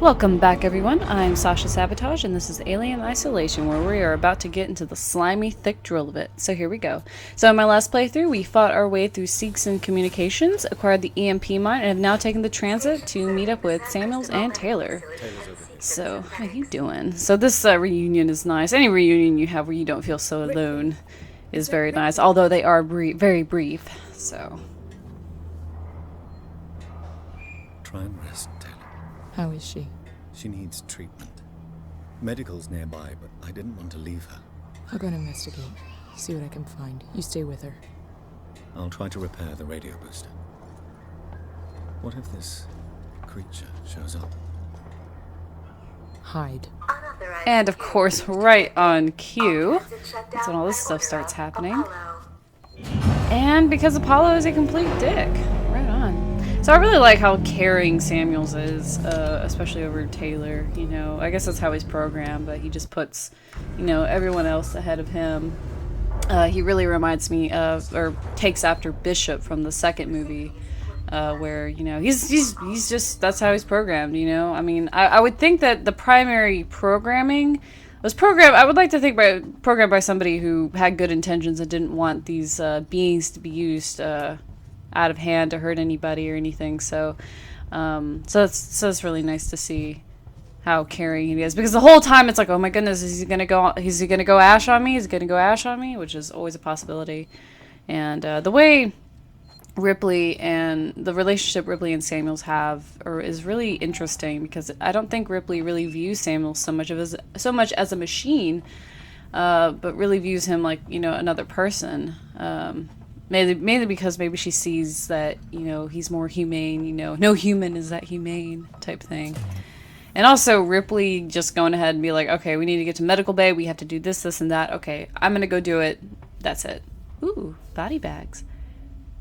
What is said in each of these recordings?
Welcome back, everyone. I'm Sasha Sabotage, and this is Alien Isolation, where we are about to get into the slimy, thick drill of it. So here we go. So in my last playthrough, we fought our way through Seegson Communications, acquired the EMP mine, and have now taken the transit to meet up with Samuels and Taylor. So, how you doing? So this reunion is nice. Any reunion you have where you don't feel so alone is very nice, although they are very brief, so... Try and rest, Taylor. How is she? She needs treatment. Medical's nearby, but I didn't want to leave her. I'll go and investigate. See what I can find. You stay with her. I'll try to repair the radio booster. What if this creature shows up? Hide. And of course, right on cue, that's when all this stuff starts happening. And because Apollo is a complete dick. Right on. So I really like how caring Samuels is, especially over Taylor, you know. I guess that's how he's programmed, but he just puts, you know, everyone else ahead of him. He really reminds me of, or takes after Bishop from the second movie, where, you know, he's just, that's how he's programmed, you know. I mean, I would think that the primary programming was programmed, I would like to think programmed by somebody who had good intentions and didn't want these beings to be used out of hand to hurt anybody or anything. So it's really nice to see how caring he is, because the whole time it's like, oh my goodness, is he gonna go ash on me? Is he gonna go ash on me? Which is always a possibility. And the way Ripley and the relationship Ripley and Samuels have is really interesting, because I don't think Ripley really views Samuels so much as a machine, but really views him like, you know, another person. Mainly because maybe she sees that, you know, he's more humane, you know, no human is that humane type thing. And also Ripley just going ahead and be like, okay, we need to get to medical bay, we have to do this, this, and that. Okay, I'm gonna go do it. That's it. Ooh, body bags.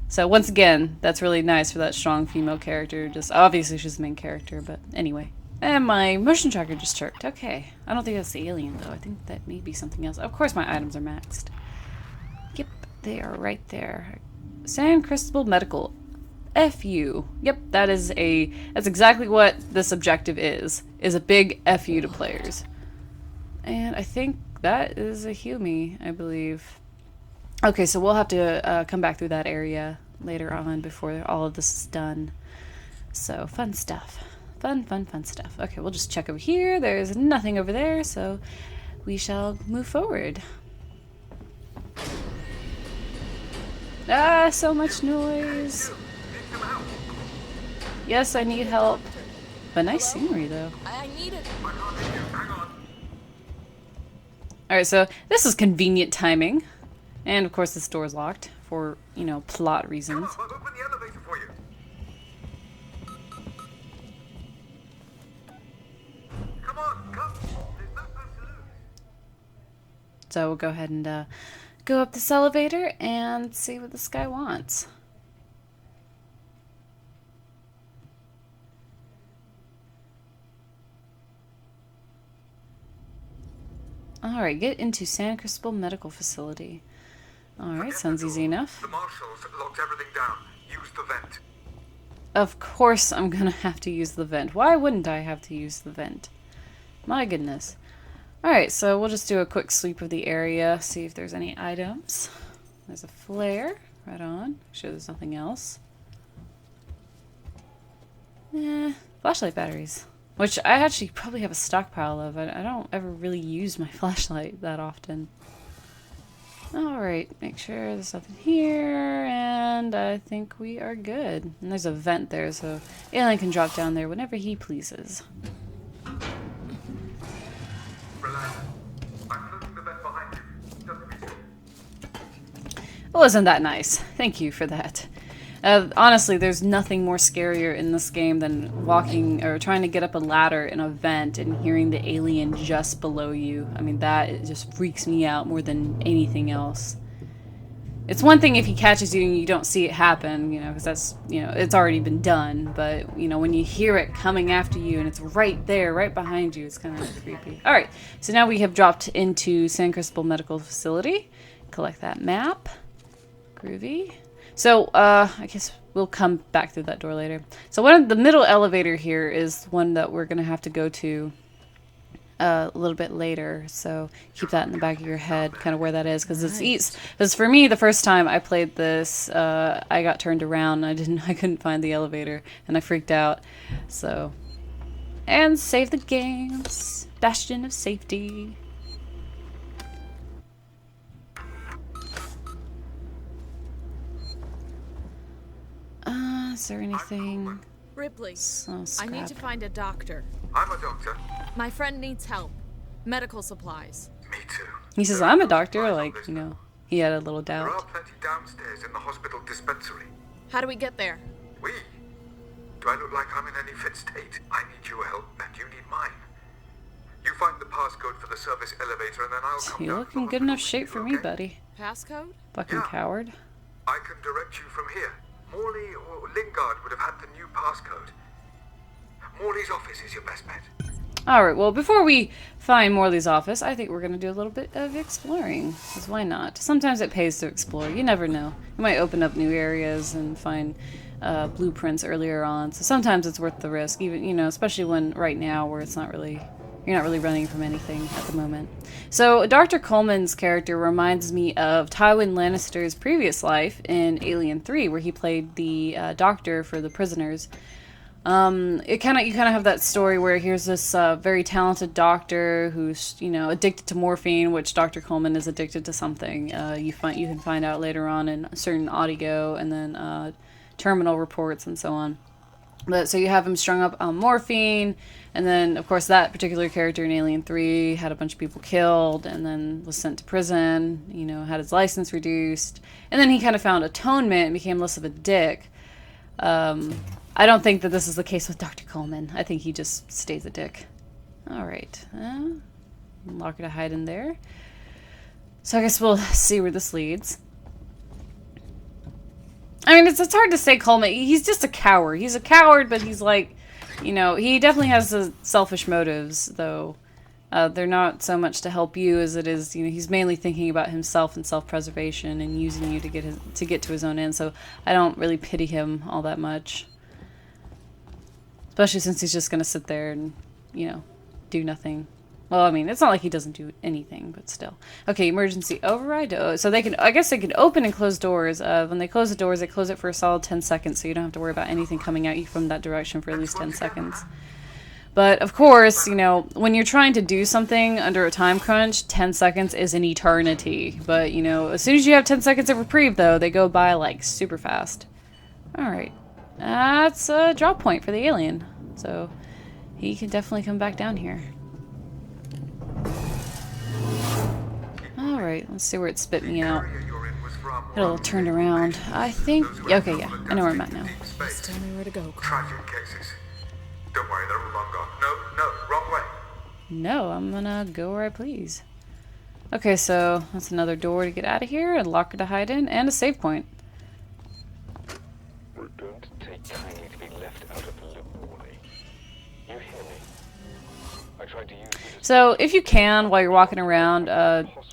So once again, that's really nice for that strong female character. Just obviously she's the main character, but anyway. And my motion tracker just chirped. Okay, I don't think that's the alien though. I think that may be something else. Of course my items are maxed. Yep. They are right there. San Cristobal Medical. FU. Yep, that's exactly what this objective is a big FU to players. And I think that is a Hume, I believe. Okay, so we'll have to come back through that area later on before all of this is done. So, fun stuff. Fun stuff. Okay, we'll just check over here. There's nothing over there, so we shall move forward. Ah, so much noise. Yes, I need help. But nice scenery, though. I need it. Alright, so this is convenient timing. And, of course, this door's locked for, you know, plot reasons. Come on, I'll open the elevator for you. Come on, come. There's no time to lose. So we'll go ahead and go up this elevator and see what this guy wants. Alright, get into San Cristobal Medical Facility. Alright, sounds easy enough. The marshals locked everything down. Use the vent. Of course I'm gonna have to use the vent. Why wouldn't I have to use the vent? My goodness. Alright, so we'll just do a quick sweep of the area, see if there's any items. There's a flare. Right on. Make sure there's nothing else. Flashlight batteries. Which I actually probably have a stockpile of. I don't ever really use my flashlight that often. Alright, make sure there's nothing here, and I think we are good. And there's a vent there, so Alien can drop down there whenever he pleases. Relax. I'm closing the vent behind you. Just be safe. Well, isn't that nice? Thank you for that. Honestly, there's nothing more scarier in this game than walking or trying to get up a ladder in a vent and hearing the alien just below you. I mean, it just freaks me out more than anything else. It's one thing if he catches you and you don't see it happen, you know, because that's, you know, it's already been done. But, you know, when you hear it coming after you and it's right there, right behind you, it's kind of creepy. Alright, so now we have dropped into San Cristobal Medical Facility. Collect that map. Groovy. So, I guess we'll come back through that door later. So one of the middle elevator here is one that we're gonna have to go to a little bit later. So keep that in the back of your head, kind of where that is, because it's east. Because for me, the first time I played this, I got turned around. And I couldn't find the elevator, and I freaked out. So, and save the games, bastion of safety. Is there anything? Ripley, So I need to scrap. find a doctor. I'm a doctor. My friend needs help. Medical supplies. Me too. He says, I'm a doctor, like, you know, he had a little There are doubt. plenty downstairs in the hospital dispensary. How do we get there? We? Do I look like I'm in any fit state? I need your help, and you need mine. You find the passcode for the service elevator, and then I'll come You're down to the looking good enough hospital shape with for you, me, okay? buddy. Passcode? Fucking Yeah. coward. I can direct you from here. Morley or Lingard would have had the new passcode. Morley's office is your best bet. Alright, well, before we find Morley's office, I think we're going to do a little bit of exploring. Because why not? Sometimes it pays to explore. You never know. You might open up new areas and find blueprints earlier on. So sometimes it's worth the risk, even, you know, especially when right now where it's not really... You're not really running from anything at the moment. So, Dr. Coleman's character reminds me of Tywin Lannister's previous life in Alien 3, where he played the doctor for the prisoners. You kind of have that story where here's this very talented doctor who's, you know, addicted to morphine, which Dr. Coleman is addicted to something. You can find out later on in certain audio and then terminal reports and so on. But so you have him strung up on morphine, and then of course that particular character in Alien 3 had a bunch of people killed, and then was sent to prison. You know, had his license reduced, and then he kind of found atonement and became less of a dick. I don't think that this is the case with Dr. Coleman. I think he just stays a dick. All right, lock her to hide in there. So I guess we'll see where this leads. I mean, it's hard to say Coleman. He's just a coward. He's a coward, but he's like, you know, he definitely has selfish motives, though. They're not so much to help you as it is, you know, he's mainly thinking about himself and self-preservation and using you to get to his own end. So I don't really pity him all that much. Especially since he's just going to sit there and, you know, do nothing. Well, I mean, it's not like he doesn't do anything, but still. Okay, emergency override. Oh, so I guess they can open and close doors. When they close the doors, they close it for a solid 10 seconds, so you don't have to worry about anything coming at you from that direction for at least 10 seconds. But, of course, you know, when you're trying to do something under a time crunch, 10 seconds is an eternity. But, you know, as soon as you have 10 seconds of reprieve, though, they go by, like, super fast. Alright. That's a drop point for the alien. So, he can definitely come back down here. Alright, let's see where it spit me out. Area you're in was far more It'll turn around. I think... Okay, yeah. I know where I'm at now. deep space. Tell me where to go, Carl. Tragic cases. Don't worry, they're all long gone. No, wrong way. No, I'm gonna go where I please. Okay, so that's another door to get out of here, a locker to hide in, and a save point. We don't take kindly to be left out of the loop, Morley. You hear me? I tried to use you to So if you can, while you're walking around,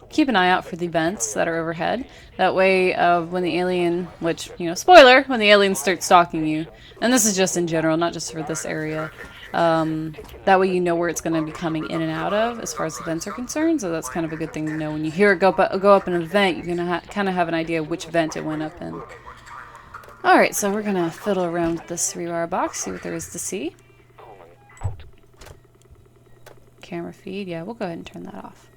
keep an eye out for the vents that are overhead. That way, when the alien, which, you know, spoiler, when the aliens start stalking you, and this is just in general, not just for this area, that way you know where it's going to be coming in and out of as far as the vents are concerned, so that's kind of a good thing to know. When you hear it go up in a vent, you're going to kind of have an idea which vent it went up in. Alright, so we're going to fiddle around with this 3-wire box, see what there is to see. Coleman out. Camera feed, yeah, we'll go ahead and turn that off.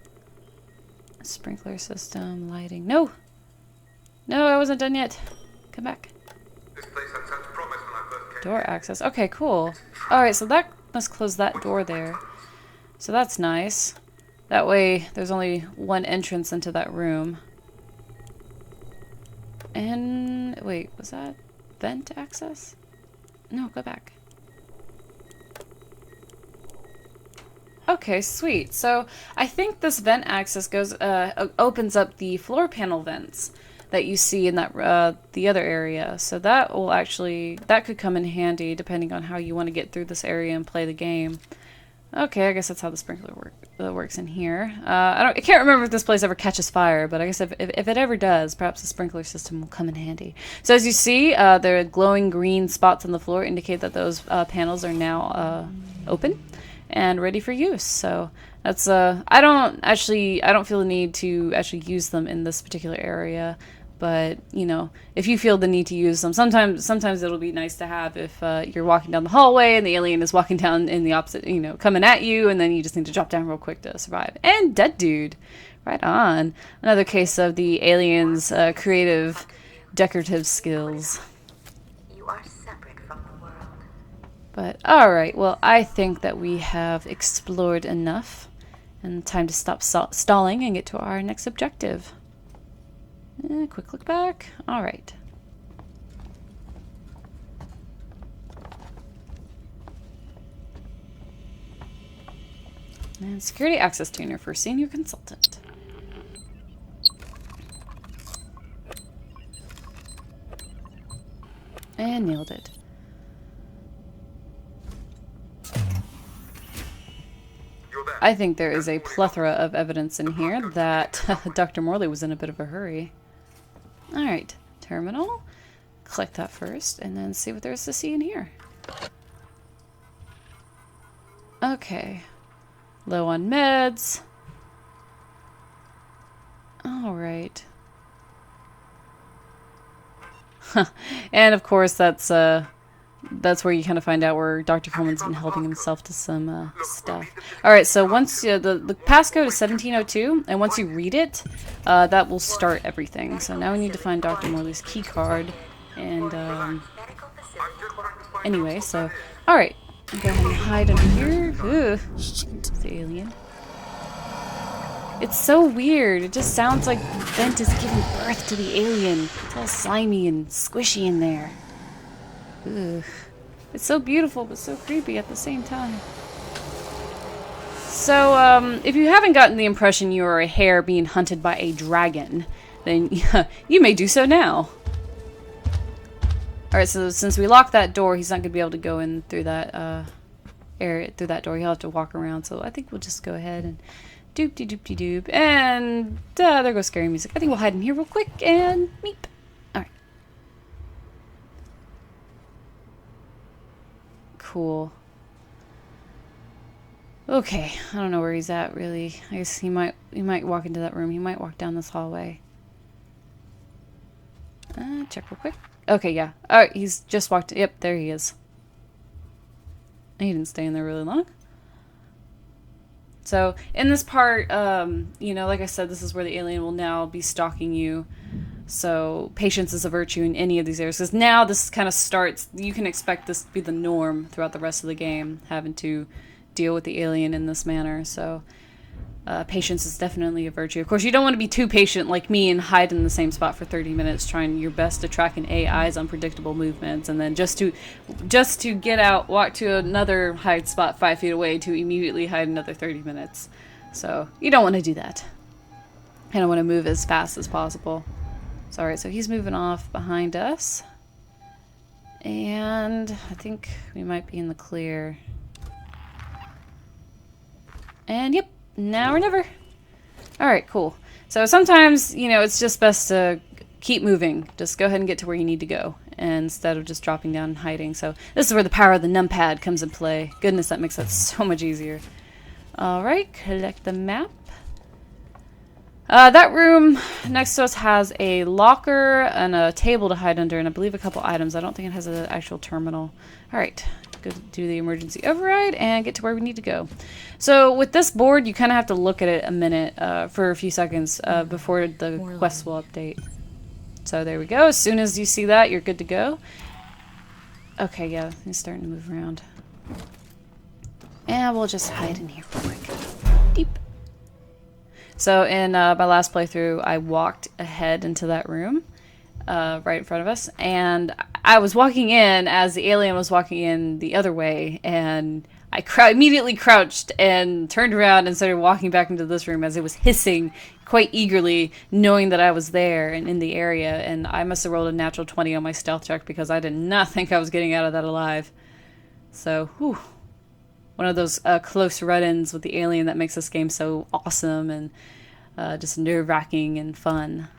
Sprinkler system, lighting. No! No, I wasn't done yet. Come back. This place had such promise when I first came. Door access. Okay, cool. Alright, so that must close that door there. So that's nice. That way, there's only one entrance into that room. And... wait, was that vent access? No, go back. Okay, sweet. So I think this vent access opens up the floor panel vents that you see in that the other area. So that could come in handy depending on how you want to get through this area and play the game. Okay, I guess that's how the sprinkler works in here. I can't remember if this place ever catches fire, but I guess if it ever does, perhaps the sprinkler system will come in handy. So as you see, the glowing green spots on the floor indicate that those panels are now open and ready for use. So that's I don't feel the need to actually use them in this particular area. But, you know, if you feel the need to use them, sometimes it'll be nice to have if you're walking down the hallway and the alien is walking down in the opposite, you know, coming at you, and then you just need to drop down real quick to survive. And dead dude. Right on. Another case of the alien's creative, decorative skills. You are separate from the world. But, alright, well, I think that we have explored enough. And time to stop stalling and get to our next objective. Quick look back. Alright. And security access tuner for senior consultant. And nailed it. I think there is a plethora of evidence in here that Dr. Morley was in a bit of a hurry. Alright, terminal. Click that first, and then see what there is to see in here. Okay. Low on meds. Alright. And of course, that's where you kind of find out where Dr. Coleman's been helping himself to some stuff. Alright, so once the passcode is 1702, and once you read it, that will start everything. So now we need to find Dr. Morley's key card, and anyway, so alright, go ahead and hide under here. Ugh, the alien. It's so weird. It just sounds like Bent is giving birth to the alien. It's all slimy and squishy in there. Ugh. It's so beautiful, but so creepy at the same time. So, if you haven't gotten the impression you are a hare being hunted by a dragon, then you may do so now. Alright, so since we locked that door, he's not going to be able to go in through that area, through that door. He'll have to walk around, so I think we'll just go ahead and doop-de-doop-de-doop. And there goes scary music. I think we'll hide in here real quick and meep. Alright. Cool. Okay, I don't know where he's at really. I guess he might walk into that room. He might walk down this hallway. Check real quick. Okay, yeah. Alright, he's just walked. Yep, there he is. He didn't stay in there really long. So, in this part, you know, like I said, this is where the alien will now be stalking you. So, patience is a virtue in any of these areas. Because now this kind of starts, you can expect this to be the norm throughout the rest of the game, having to deal with the alien in this manner. So, patience is definitely a virtue. Of course, you don't want to be too patient like me and hide in the same spot for 30 minutes trying your best to track an AI's unpredictable movements, and then just to get out, walk to another hide spot 5 feet away to immediately hide another 30 minutes. So, you don't want to do that. I don't want to move as fast as possible. So, alright, so he's moving off behind us. And I think we might be in the clear. And yep, now or never. Alright, cool. So sometimes, you know, it's just best to keep moving. Just go ahead and get to where you need to go, instead of just dropping down and hiding. So this is where the power of the numpad comes in play. Goodness, that makes that so much easier. Alright, collect the map. That room next to us has a locker and a table to hide under, and I believe a couple items. I don't think it has an actual terminal. Alright, go do the emergency override and get to where we need to go. So with this board, you kind of have to look at it a minute, for a few seconds, before the quest will update. So there we go. As soon as you see that, you're good to go. Okay, yeah, he's starting to move around. And we'll just hide in here real quick. Deep. So in my last playthrough, I walked ahead into that room, right in front of us, and I was walking in as the alien was walking in the other way, and I immediately crouched and turned around and started walking back into this room as it was hissing quite eagerly, knowing that I was there and in the area, and I must have rolled a natural 20 on my stealth check because I did not think I was getting out of that alive. So, whew. one of those close run-ins with the alien that makes this game so awesome and just nerve-wracking and fun.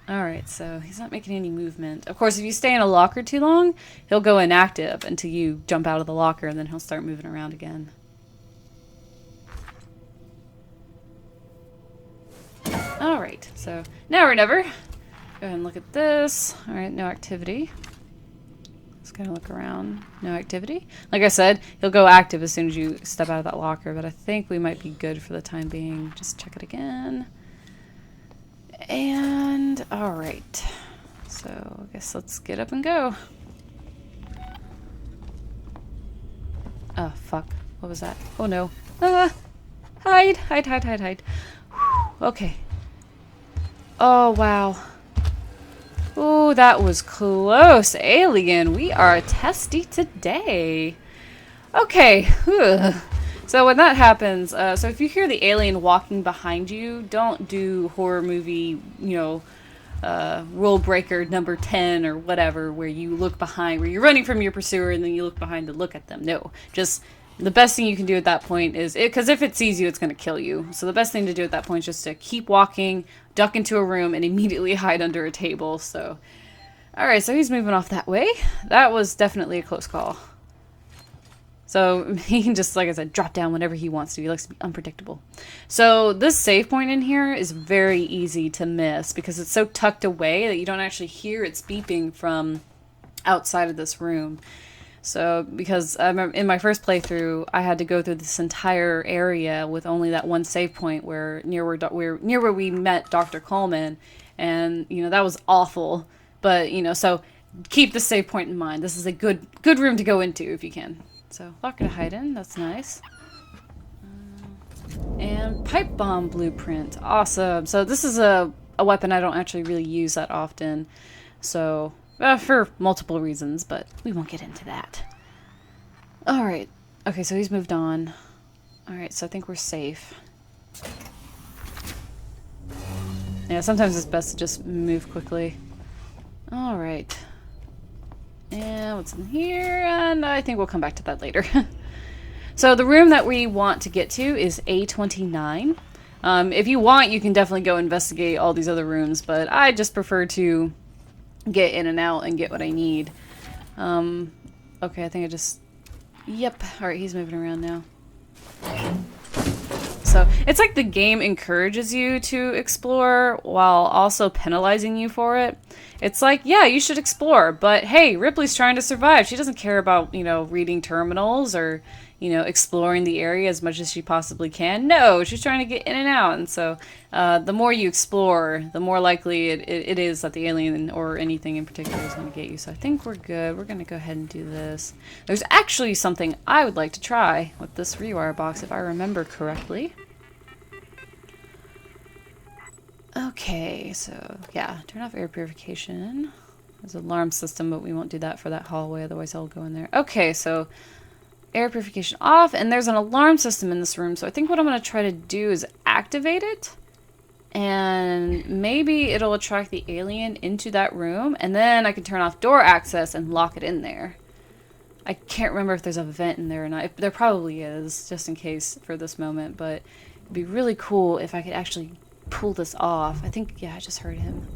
Alright, so he's not making any movement. Of course, if you stay in a locker too long, he'll go inactive until you jump out of the locker, and then he'll start moving around again. Alright, so now or never. Go ahead and look at this. Alright, no activity. Let's kind of look around. No activity. Like I said, he'll go active as soon as you step out of that locker, but I think we might be good for the time being. Just check it again. And, alright. So, I guess let's get up and go. Oh, fuck. What was that? Oh, no. Ah! Hide! Hide, hide, hide, hide. Whew. Okay. Oh, wow. Oh, that was close. Alien, we are testy today. Okay. Ugh. So when that happens, so if you hear the alien walking behind you, don't do horror movie, you know, rule breaker number 10 or whatever, where you look behind, where you're running from your pursuer and then you look behind to look at them. No, just the best thing you can do at that point is, because if it sees you, it's going to kill you. So the best thing to do at that point is just to keep walking, duck into a room, and immediately hide under a table. So, alright, so he's moving off that way. That was definitely a close call. So he can just, like I said, drop down whenever he wants to. He likes to be unpredictable. So this save point in here is very easy to miss because it's so tucked away that you don't actually hear its beeping from outside of this room. So because I remember in my first playthrough, I had to go through this entire area with only that one save point where near where we met Dr. Coleman, and you know that was awful. But you know, so keep the save point in mind. This is a good room to go into if you can. So, locker to hide in, that's nice. And pipe bomb blueprint, awesome. So this is a weapon I don't actually really use that often. So, for multiple reasons, but we won't get into that. Alright, okay, so he's moved on. Alright, so I think we're safe. Yeah, sometimes it's best to just move quickly. Alright. And what's in here? And I think we'll come back to that later. So the room that we want to get to is A29. If you want, you can definitely go investigate all these other rooms, but I just prefer to get in and out and get what I need. Okay, I think I just... Yep. Alright, he's moving around now. So, it's like the game encourages you to explore while also penalizing you for it. It's like, yeah, you should explore, but hey, Ripley's trying to survive. She doesn't care about, you know, reading terminals or, you know, exploring the area as much as she possibly can. No, she's trying to get in and out. And so, the more you explore, the more likely it is that the alien or anything in particular is going to get you. So I think we're good. We're going to go ahead and do this. There's actually something I would like to try with this rewire box, if I remember correctly. Okay, so yeah, turn off air purification. There's an alarm system, but we won't do that for that hallway, otherwise I'll go in there. Okay, so air purification off, and there's an alarm system in this room, so I think what I'm going to try to do is activate it, and maybe it'll attract the alien into that room, and then I can turn off door access and lock it in there. I can't remember if there's a vent in there or not. There probably is, just in case for this moment, but it'd be really cool if I could actually pull this off. I think, yeah, I just heard him.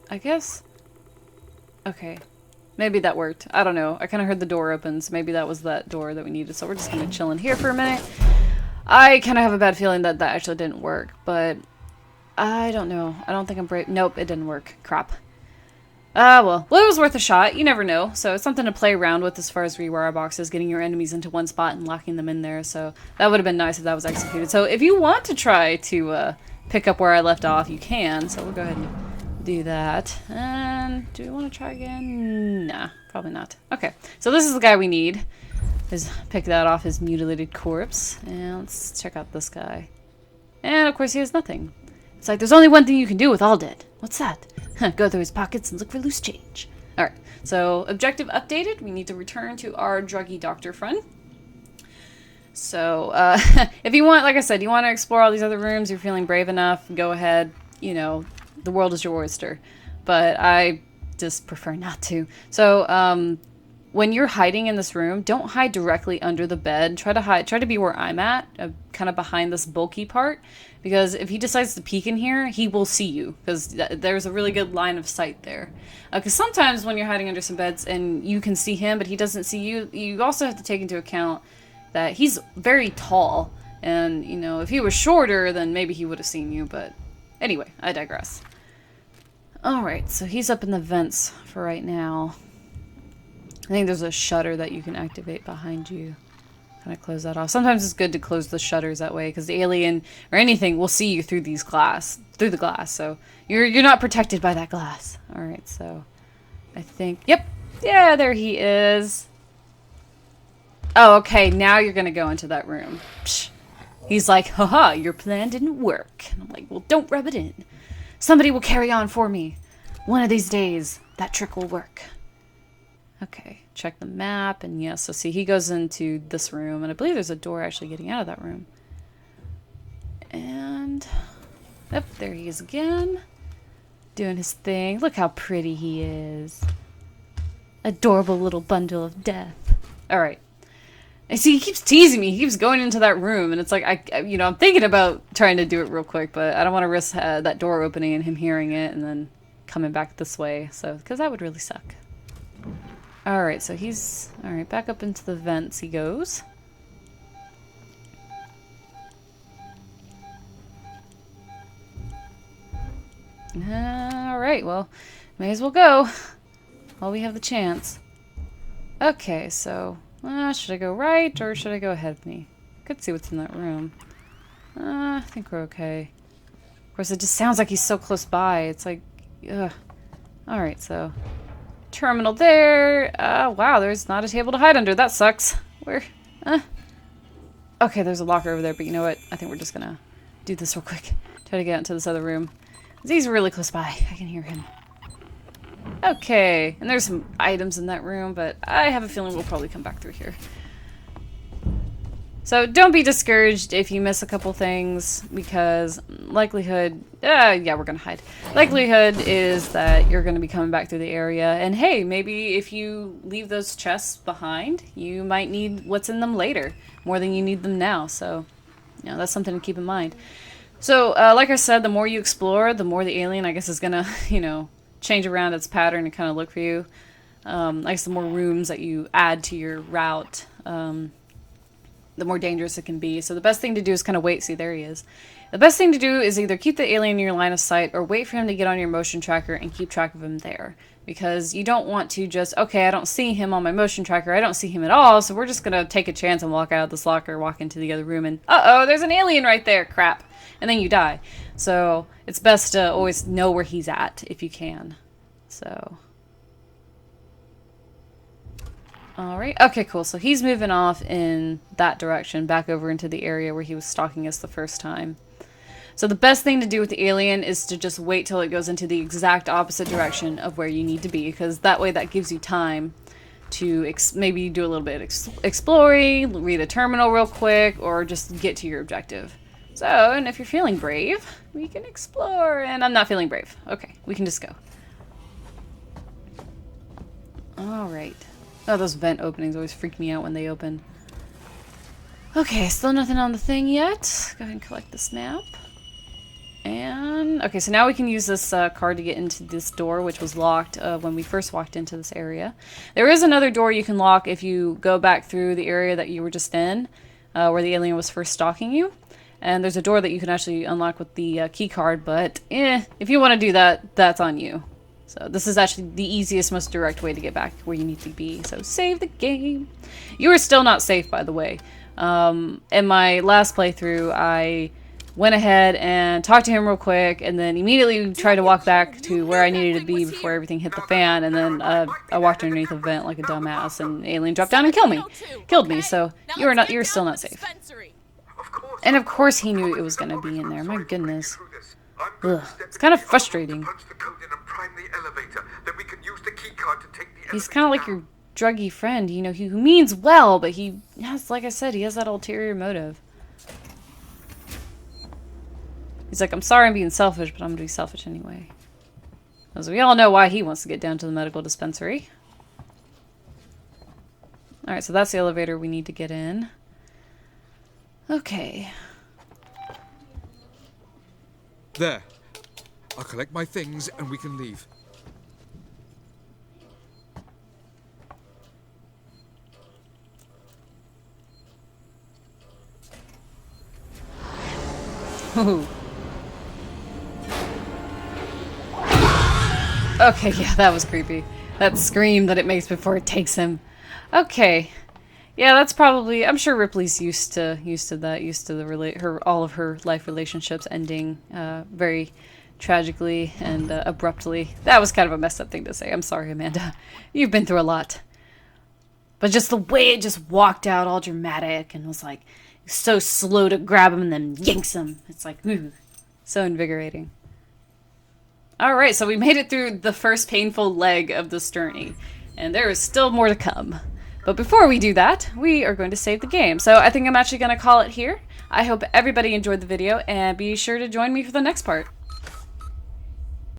I guess? Okay. Maybe that worked. I don't know. I kind of heard the door open, so maybe that was that door that we needed. So we're just going to chill in here for a minute. I kind of have a bad feeling that that actually didn't work, but I don't know. I don't think I'm brave. Nope, it didn't work. Crap. Well, it was worth a shot. You never know. So it's something to play around with as far as rewire boxes, getting your enemies into one spot and locking them in there. So that would have been nice if that was executed. So if you want to try to pick up where I left off, you can. So we'll go ahead and do that. And do we want to try again? Nah, probably not. Okay, so this is the guy we need. Is pick that off his mutilated corpse. And let's check out this guy. And of course he has nothing. It's like there's only one thing you can do with All Dead. What's that? Go through his pockets and look for loose change. Alright, so objective updated. We need to return to our druggy doctor friend. So, if you want, like I said, you want to explore all these other rooms, you're feeling brave enough, go ahead, you know, the world is your oyster. But I just prefer not to. So, when you're hiding in this room, don't hide directly under the bed. Try to be where I'm at, kind of behind this bulky part. Because if he decides to peek in here, he will see you. Because there's a really good line of sight there. Because sometimes when you're hiding under some beds and you can see him, but he doesn't see you, you also have to take into account that he's very tall. And, you know, if he was shorter, then maybe he would have seen you. But anyway, I digress. Alright, so he's up in the vents for right now. I think there's a shutter that you can activate behind you. Kind of close that off. Sometimes it's good to close the shutters that way, because the alien or anything will see you through the glass. So you're not protected by that glass. All right, so I think, yep, yeah, there he is. Oh, okay, now you're gonna go into that room. Psh. He's like, haha, your plan didn't work. And I'm like, well, don't rub it in. Somebody will carry on for me. One of these days, that trick will work. Okay, check the map, and yeah, so see, he goes into this room, and I believe there's a door actually getting out of that room. And, yep, there he is again, doing his thing. Look how pretty he is. Adorable little bundle of death. Alright. And see, he keeps teasing me, he keeps going into that room, and it's like, I'm thinking about trying to do it real quick, but I don't want to risk that door opening and him hearing it, and then coming back this way, so, because that would really suck. Alright, so he's... Alright, back up into the vents he goes. Alright, well, may as well go while we have the chance. Okay, so... should I go right, or should I go ahead of me? Could see what's in that room. I think we're okay. Of course, it just sounds like he's so close by. It's like... Ugh. Alright, so... Terminal there. Wow, there's not a table to hide under. That sucks. Where? Okay, there's a locker over there, but you know what? I think we're just gonna do this real quick. Try to get into this other room. He's really close by. I can hear him. Okay, and there's some items in that room, but I have a feeling we'll probably come back through here. So don't be discouraged if you miss a couple things, because likelihood, yeah, we're gonna hide. Likelihood is that you're gonna be coming back through the area, and hey, maybe if you leave those chests behind, you might need what's in them later, more than you need them now, so, that's something to keep in mind. So, like I said, the more you explore, the more the alien, I guess, is gonna, change around its pattern and kind of look for you. I guess the more rooms that you add to your route, the more dangerous it can be. So the best thing to do is kind of wait. See, there he is. The best thing to do is either keep the alien in your line of sight or wait for him to get on your motion tracker and keep track of him there. Because you don't want to just, okay, I don't see him on my motion tracker. I don't see him at all, so we're just going to take a chance and walk out of this locker, walk into the other room, and uh-oh, there's an alien right there. Crap. And then you die. So it's best to always know where he's at if you can. So... Alright, okay, cool. So he's moving off in that direction, back over into the area where he was stalking us the first time. So the best thing to do with the alien is to just wait till it goes into the exact opposite direction of where you need to be, because that way that gives you time to maybe do a little bit of exploring, read a terminal real quick, or just get to your objective. So, and if you're feeling brave, we can explore, and I'm not feeling brave. Okay, we can just go. Alright. Oh, those vent openings always freak me out when they open. Okay, still nothing on the thing yet. Go ahead and collect this map. And, okay, so now we can use this card to get into this door, which was locked when we first walked into this area. There is another door you can lock if you go back through the area that you were just in, where the alien was first stalking you. And there's a door that you can actually unlock with the key card, but if you want to do that, that's on you. So this is actually the easiest, most direct way to get back where you need to be. So save the game. You are still not safe, by the way. In my last playthrough, I went ahead and talked to him real quick, and then immediately tried to walk back to where I needed to be before everything hit the fan, and then I walked underneath a vent like a dumbass, and the alien dropped down and killed me. So you're still not safe. And of course he knew it was gonna be in there. My goodness. Ugh. It's kind of frustrating. He's kind of like your druggy friend, who means well, but he has, like I said, he has that ulterior motive. He's like, I'm sorry I'm being selfish, but I'm gonna be selfish anyway. Because we all know why he wants to get down to the medical dispensary. Alright, so that's the elevator we need to get in. Okay. There. I'll collect my things and we can leave. Ooh. Okay, yeah, that was creepy. That scream that it makes before it takes him. Okay. Yeah, that's probably... I'm sure Ripley's used to that, used to the all of her life relationships ending very tragically and abruptly. That was kind of a messed up thing to say. I'm sorry, Amanda. You've been through a lot. But just the way it just walked out all dramatic and was like so slow to grab him and then yanks him. It's like, ooh, so invigorating. Alright, so we made it through the first painful leg of the journey. And there is still more to come. But before we do that, we are going to save the game. So I think I'm actually going to call it here. I hope everybody enjoyed the video, and be sure to join me for the next part.